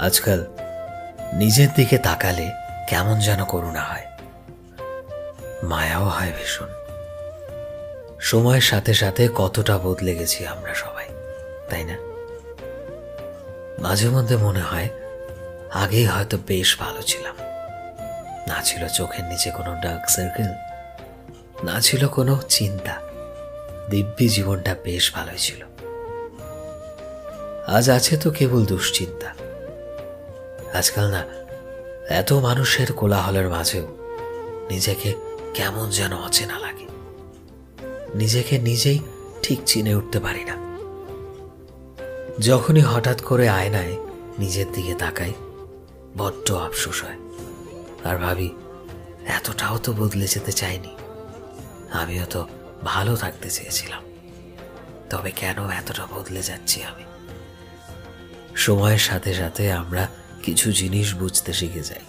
আজকাল নিজের দিকে তাকালে কেমন যেন করুণা হয়, মায়াও হয় ভীষণ। সময়ের সাথে সাথে কতটা বদলে গেছি আমরা সবাই, তাই না? মাঝে মধ্যে মনে হয় আগেই হয়তো বেশ ভালো ছিলাম। না ছিল চোখের নিচে কোনো ডার্ক সার্কেল, না ছিল কোনো চিন্তা। দিব্যি জীবনটা বেশ ভালোই ছিল। আজ আছে তো কেবল দুশ্চিন্তা। আজকাল না এত মানুষের কোলাহলের মাঝেও নিজেকে কেমন যেন অচেনা লাগে। নিজেকে নিজেই ঠিক চিনে উঠতে পারি না। যখনই হঠাৎ করে আয়নায় নিজের দিকে তাকাই, বড্ড আফসোস হয়। আর ভাবি, এতটাও তো বদলে যেতে চাইনি। আমিও তো ভালো থাকতে চেয়েছিলাম, তবে কেন এতটা বদলে যাচ্ছি আমি? সময়ের সাথে সাথে আমরা কিছু জিনিস বুঝতে শিখে যাই।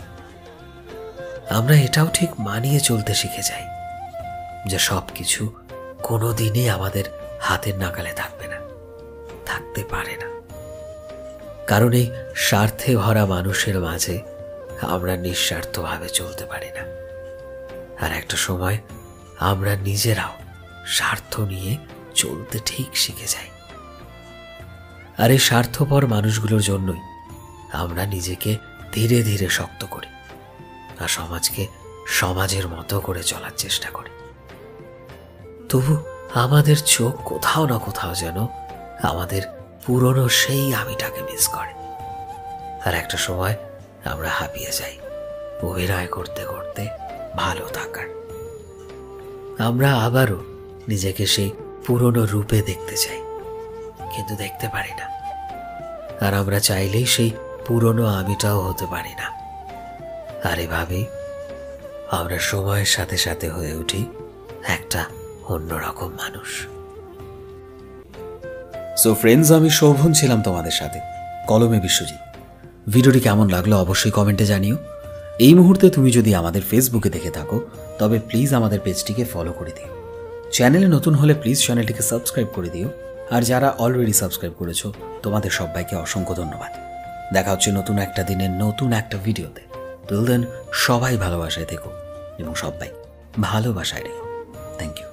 আমরা এটাও ঠিক মানিয়ে চলতে শিখে যাই যে সব কিছু কোনো দিনই আমাদের হাতের নাগালে থাকবে না, থাকতে পারে না। কারণ এই স্বার্থে ভরা মানুষের মাঝে আমরা নিঃস্বার্থভাবে চলতে পারি না। আর একটা সময় আমরা নিজেরাও স্বার্থ নিয়ে চলতে ঠিক শিখে যাই। আর এই স্বার্থপর মানুষগুলোর জন্যই আমরা নিজেকে ধীরে ধীরে শক্ত করি আর সমাজকে সমাজের মতো করে চলার চেষ্টা করি। তবু আমাদের চোখ কোথাও না কোথাও যেন আমাদের পুরনো সেই আমিটাকে মিস করে। আর একটা সময় আমরা হাঁপিয়ে যাই অভিনয় করতে করতে ভালো থাকার। আমরা আবারও নিজেকে সেই পুরনো রূপে দেখতে চাই, কিন্তু দেখতে পারি না। আর আমরা চাইলেই সেই পুরনো আমিটাও হতে পারি না। আর এভাবেই আমরা সময়ের সাথে সাথে হয়ে উঠি একটা অন্যরকম মানুষ। সো ফ্রেন্ডস, আমি শোভন ছিলাম তোমাদের সাথে, কলমে বিশ্বজিৎ। ভিডিওটি কেমন লাগলো অবশ্যই কমেন্টে জানিও। এই মুহূর্তে তুমি যদি আমাদের ফেসবুকে দেখে থাকো তবে প্লিজ আমাদের পেজটিকে ফলো করে দিও। চ্যানেলে নতুন হলে প্লিজ চ্যানেলটিকে সাবস্ক্রাইব করে দিও। আর যারা অলরেডি সাবস্ক্রাইব করেছো তোমাদের সবাইকে অসংখ্য ধন্যবাদ। দেখা হচ্ছে নতুন একটা দিনের নতুন একটা ভিডিওতে। টিল দেন সবাই ভালোবাসায় থেকো এবং সবাই ভালোবাসায় রেখো। Thank you.